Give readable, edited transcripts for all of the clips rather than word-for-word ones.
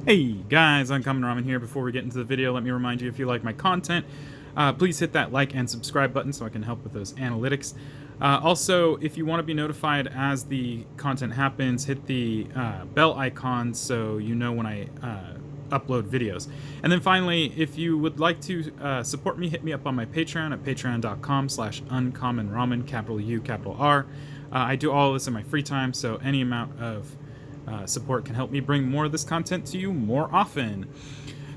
Hey guys, Uncommon Ramen here. Before we get into the video, let me remind you, if you like my content, please hit that like and subscribe button so I can help with those analytics. Also, if you want to be notified as the content happens, hit the bell icon so you know when I upload videos. And then finally, if you would like to support me, hit me up on my Patreon at patreon.com/uncommonramen, capital U, capital R. I do all of this in my free time, so any amount of support can help me bring more of this content to you more often.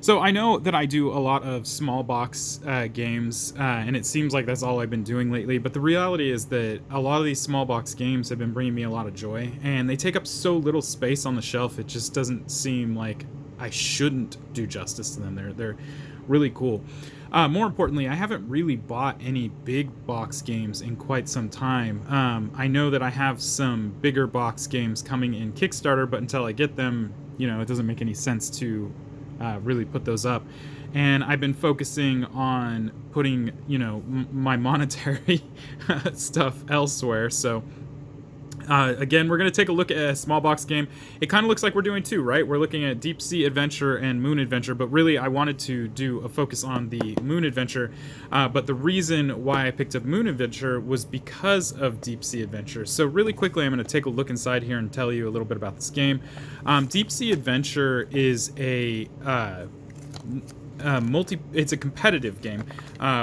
So I know that I do a lot of small box games, and it seems like that's all I've been doing lately, but the reality is that a lot of these small box games have been bringing me a lot of joy, and they take up so little space on the shelf, it just doesn't seem like I shouldn't do justice to them. They're really cool. More importantly, I haven't really bought any big box games in quite some time. I know that I have some bigger box games coming in Kickstarter, but until I get them, it doesn't make any sense to really put those up. And I've been focusing on putting, my monetary stuff elsewhere. So again, we're going to take a look at a small box game. It kind of looks like we're doing two, right? We're looking at Deep Sea Adventure and Moon Adventure, but really I wanted to do a focus on the Moon Adventure. But the reason why I picked up Moon Adventure was because of Deep Sea Adventure. So really quickly, I'm going to take a look inside here and tell you a little bit about this game. Deep Sea Adventure is it's a competitive game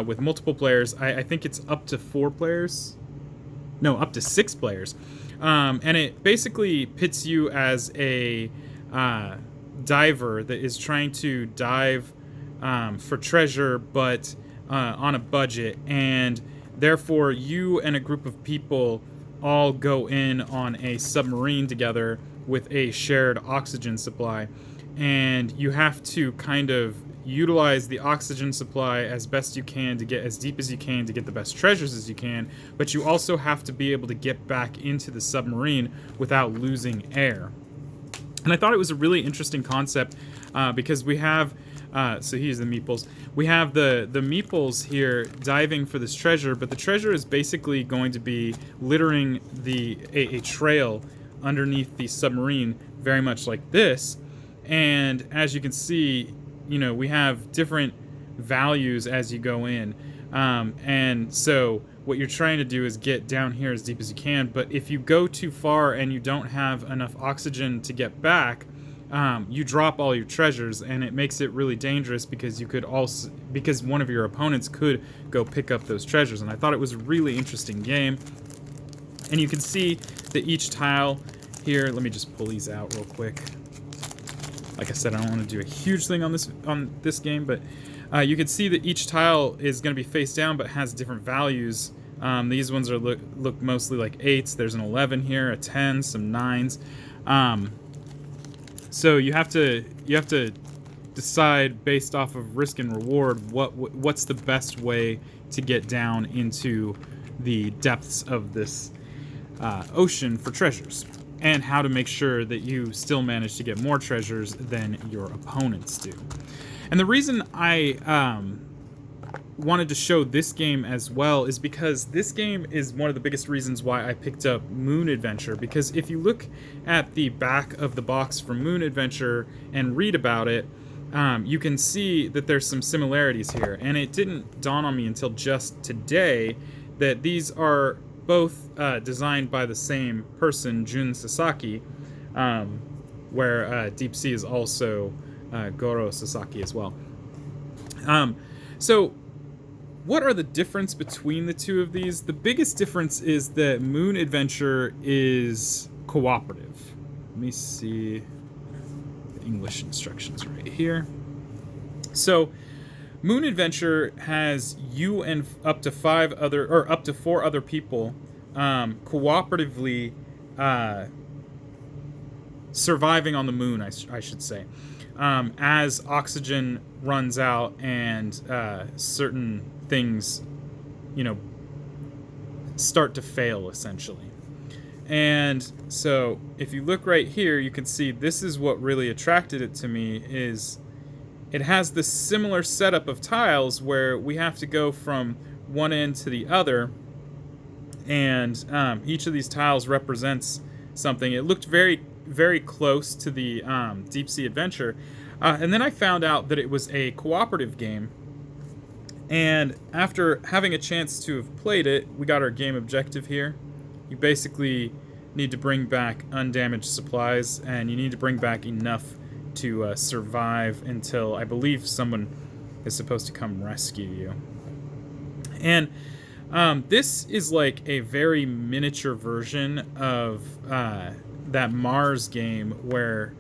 with multiple players. I think it's up to 4 players. No, up to 6 players. And it basically pits you as a diver that is trying to dive for treasure, but on a budget. And therefore, you and a group of people all go in on a submarine together with a shared oxygen supply. And you have to kind of utilize the oxygen supply as best you can to get as deep as you can to get the best treasures as you can, but you also have to be able to get back into the submarine without losing air. And I thought it was a really interesting concept because we have, so here's the meeples. We have the meeples here diving for this treasure, but the treasure is basically going to be littering a trail underneath the submarine, very much like this. And as you can see, we have different values as you go in. And so what you're trying to do is get down here as deep as you can. But if you go too far and you don't have enough oxygen to get back, you drop all your treasures, and it makes it really dangerous because because one of your opponents could go pick up those treasures. And I thought it was a really interesting game. And you can see that each tile here, let me just pull these out real quick. Like I said, I don't want to do a huge thing on this game, but you can see that each tile is going to be face down, but has different values. These ones look mostly like 8s. There's an 11 here, a 10, some 9s. So you have to decide based off of risk and reward what's the best way to get down into the depths of this ocean for treasures, and how to make sure that you still manage to get more treasures than your opponents do. And the reason I wanted to show this game as well is because this game is one of the biggest reasons why I picked up Moon Adventure. Because if you look at the back of the box for Moon Adventure and read about it, you can see that there's some similarities here. And it didn't dawn on me until just today that these are both designed by the same person, Jun Sasaki, where Deep Sea is also Goro Sasaki as well. So what are the difference between the two of these? The biggest difference is that Moon Adventure is cooperative. Let me see the English instructions right here. So Moon Adventure has you and up to 4 other people cooperatively surviving on the moon, I should say, as oxygen runs out and certain things, start to fail, essentially. And so if you look right here, you can see this is what really attracted it to me. Is it has this similar setup of tiles where we have to go from one end to the other, and each of these tiles represents something. It looked very very close to the Deep Sea Adventure. And then I found out that it was a cooperative game. And after having a chance to have played it, we got our game objective here. You basically need to bring back undamaged supplies, and you need to bring back enough to survive until I believe someone is supposed to come rescue you. And this is like a very miniature version of that Mars game where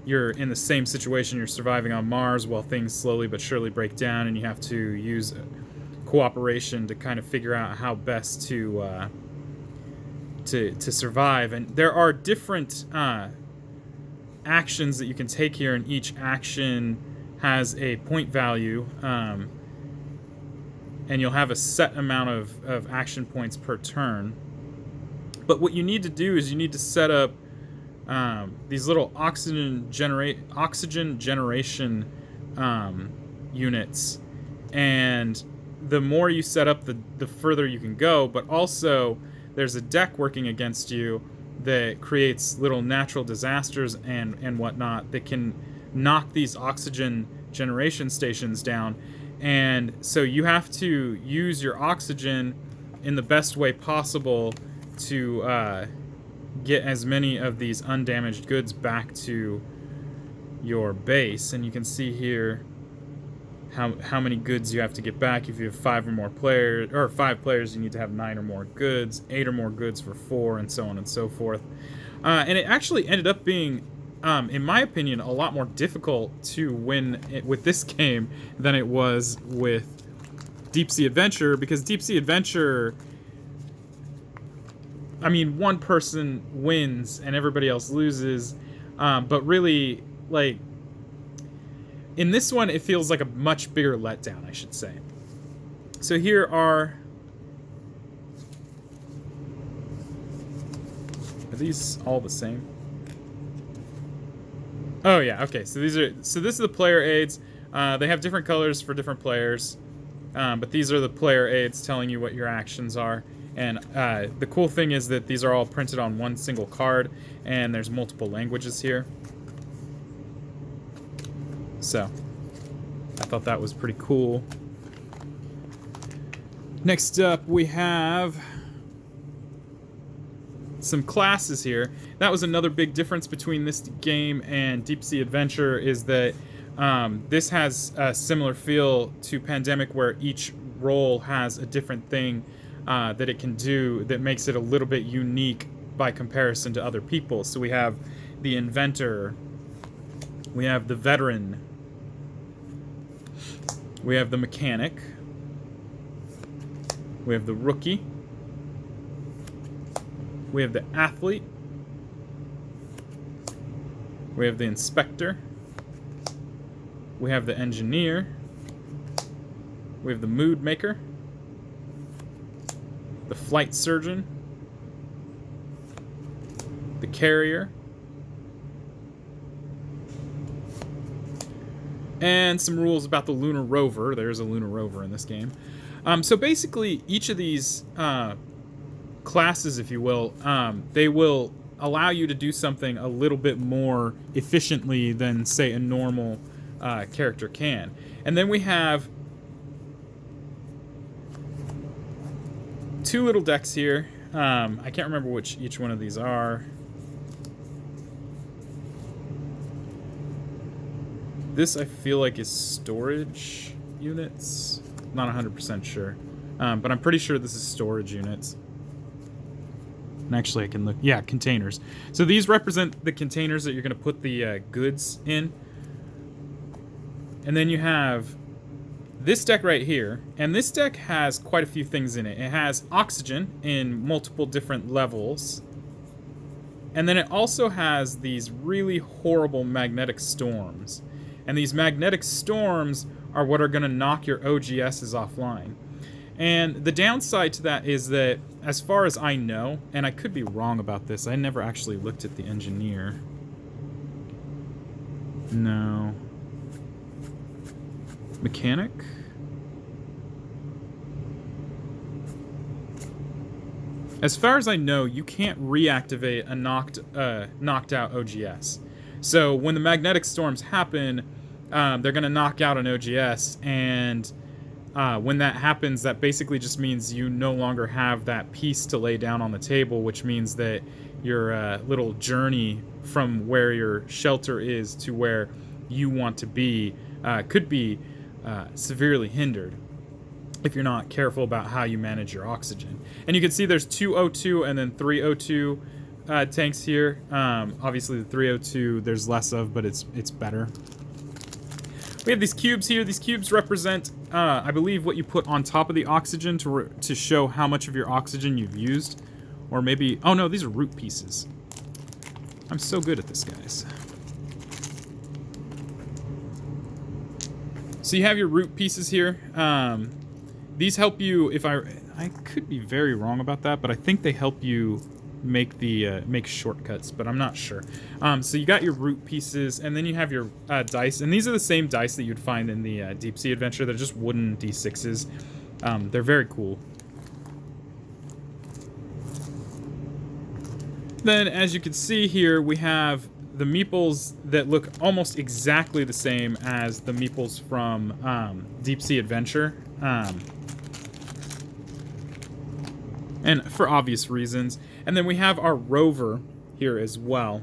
you're in the same situation. You're surviving on Mars while things slowly but surely break down, and you have to use cooperation to kind of figure out how best to survive. And there are different actions that you can take here, and each action has a point value, and you'll have a set amount of action points per turn. But what you need to do is you need to set up these little oxygen generation units, and the more you set up, the further you can go. But also there's a deck working against you that creates little natural disasters and whatnot that can knock these oxygen generation stations down. And so you have to use your oxygen in the best way possible to get as many of these undamaged goods back to your base. And you can see here how many goods you have to get back. If you have 5 or more players, or 5 players, you need to have 9 or more goods, 8 or more goods for 4, and so on and so forth. And it actually ended up being, in my opinion, a lot more difficult to win with this game than it was with Deep Sea Adventure, because Deep Sea Adventure, I mean, one person wins and everybody else loses, but really, like, in this one, it feels like a much bigger letdown, I should say. So here are these all the same? Oh yeah, okay. So this is the player aids. They have different colors for different players, but these are the player aids telling you what your actions are. And the cool thing is that these are all printed on one single card, and there's multiple languages here. So I thought that was pretty cool. Next up, we have some classes here. That was another big difference between this game and Deep Sea Adventure, is that this has a similar feel to Pandemic, where each role has a different thing that it can do that makes it a little bit unique by comparison to other people. So we have the Inventor, we have the Veteran, we have the Mechanic, we have the Rookie, we have the Athlete, we have the Inspector, we have the Engineer, we have the Mood Maker, the Flight Surgeon, the Carrier, and some rules about the Lunar Rover. There's a Lunar Rover in this game. So basically, each of these classes, if you will, they will allow you to do something a little bit more efficiently than, say, a normal character can. And then we have 2 little decks here. I can't remember which each one of these are. This, I feel like, is storage units. Not 100% sure. But I'm pretty sure this is storage units. And actually, I can look. Yeah, containers. So these represent the containers that you're going to put the goods in. And then you have this deck right here. And this deck has quite a few things in it. It has oxygen in multiple different levels. And then it also has these really horrible magnetic storms. And these magnetic storms are what are going to knock your OGSs offline. And the downside to that is that, as far as I know, and I could be wrong about this, I never actually looked at the Engineer. No. Mechanic? As far as I know, you can't reactivate a knocked out OGS. So when the magnetic storms happen, they're going to knock out an OGS, and when that happens, that basically just means you no longer have that piece to lay down on the table, which means that your little journey from where your shelter is to where you want to be could be severely hindered if you're not careful about how you manage your oxygen. And you can see there's 2 O2 and then 3 O2 tanks here. Obviously the 302 there's less of, but it's better. We have these cubes here. These cubes represent, I believe, what you put on top of the oxygen to show how much of your oxygen you've used. Or maybe, oh no, these are root pieces. I'm so good at this, guys. So you have your root pieces here. These help you, if I could be very wrong about that, but I think they help you make the make shortcuts, but I'm not sure. So you got your root pieces, and then you have your dice, and these are the same dice that you'd find in the Deep Sea Adventure. They're just wooden D6s. They're very cool. Then, as you can see here, we have the meeples that look almost exactly the same as the meeples from Deep Sea Adventure. And for obvious reasons. And then we have our Rover here as well.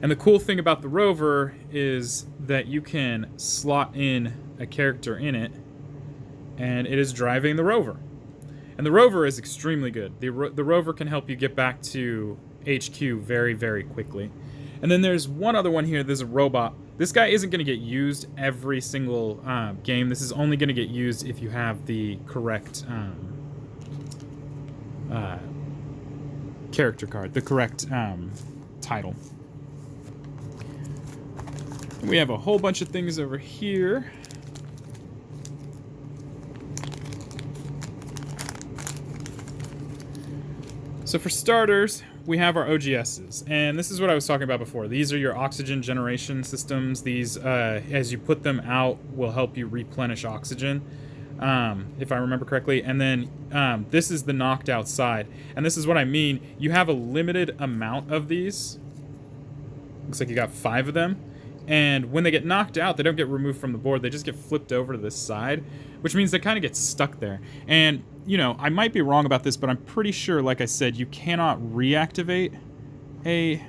And the cool thing about the Rover is that you can slot in a character in it, and it is driving the Rover. And the Rover is extremely good. The Rover can help you get back to HQ very, very quickly. And then there's one other one here. There's a robot. This guy isn't going to get used every single game. This is only going to get used if you have the correct character card, the correct title. We have a whole bunch of things over here. So for starters, we have our OGSs, and this is what I was talking about before. These are your oxygen generation systems. These, as you put them out, will help you replenish oxygen, if I remember correctly. And then this is the knocked out side, and this is what I mean. You have a limited amount of these. Looks like you got 5 of them. And when they get knocked out, they don't get removed from the board. They just get flipped over to this side, which means they kind of get stuck there. And, you know, I might be wrong about this, but I'm pretty sure, like I said, you cannot reactivate a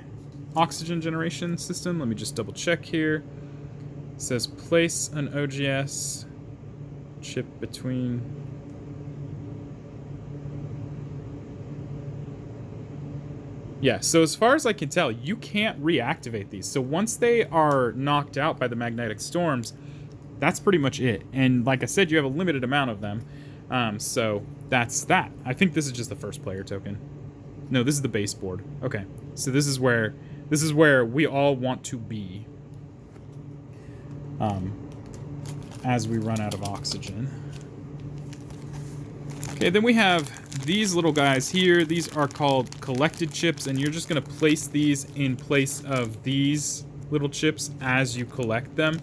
oxygen generation system. Let me just double check here. It says place an OGS chip between... Yeah, so as far as I can tell, you can't reactivate these. So once they are knocked out by the magnetic storms, that's pretty much it. And like I said, you have a limited amount of them. So that's that. I think this is just the first player token. No, this is the base board. Okay, so this is where we all want to be as we run out of oxygen. Okay, then we have these little guys here. These are called collected chips, and you're just going to place these in place of these little chips as you collect them.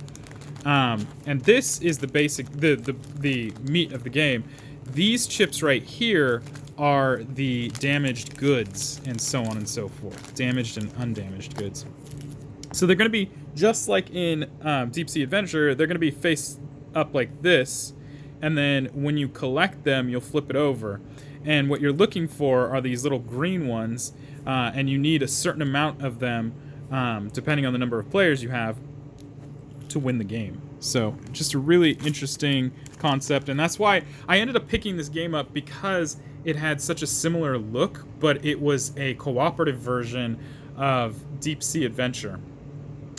And this is the basic, the meat of the game. These chips right here are the damaged goods, and so on and so forth. Damaged and undamaged goods. So they're going to be, just like in Deep Sea Adventure, they're going to be face up like this. And then when you collect them, you'll flip it over. And what you're looking for are these little green ones, and you need a certain amount of them, depending on the number of players you have, to win the game. So just a really interesting concept, and that's why I ended up picking this game up, because it had such a similar look, but it was a cooperative version of Deep Sea Adventure.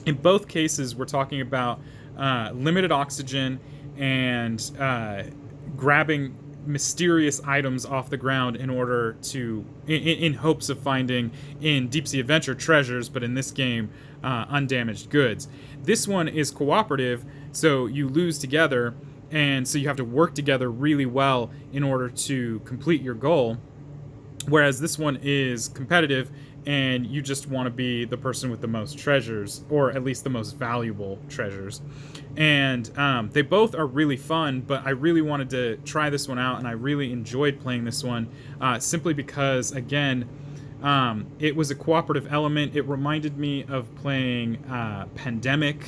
In both cases, we're talking about limited oxygen and grabbing mysterious items off the ground in order to, in hopes of finding, in Deep Sea Adventure, treasures, but in this game, undamaged goods. This one is cooperative, so you lose together, and so you have to work together really well in order to complete your goal. Whereas this one is competitive, and you just want to be the person with the most treasures, or at least the most valuable treasures. And they both are really fun, but I really wanted to try this one out, and I really enjoyed playing this one simply because, again, it was a cooperative element. It reminded me of playing Pandemic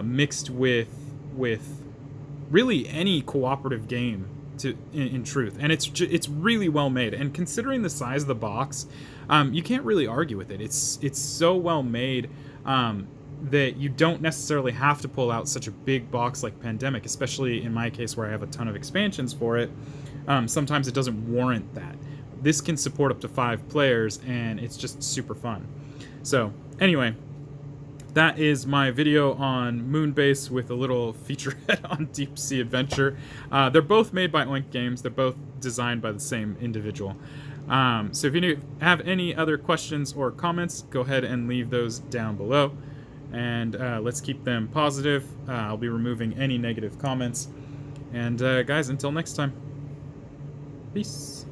mixed with really any cooperative game in truth, and it's really well made. And considering the size of the box, you can't really argue with it. It's so well made that you don't necessarily have to pull out such a big box like Pandemic, especially in my case where I have a ton of expansions for it. Sometimes it doesn't warrant that. This can support up to 5 players, and it's just super fun. So anyway, that is my video on Moonbase with a little featurette on Deep Sea Adventure. They're both made by Oink Games. They're both designed by the same individual. So if you have any other questions or comments, go ahead and leave those down below. And let's keep them positive. I'll be removing any negative comments. And guys, until next time, peace.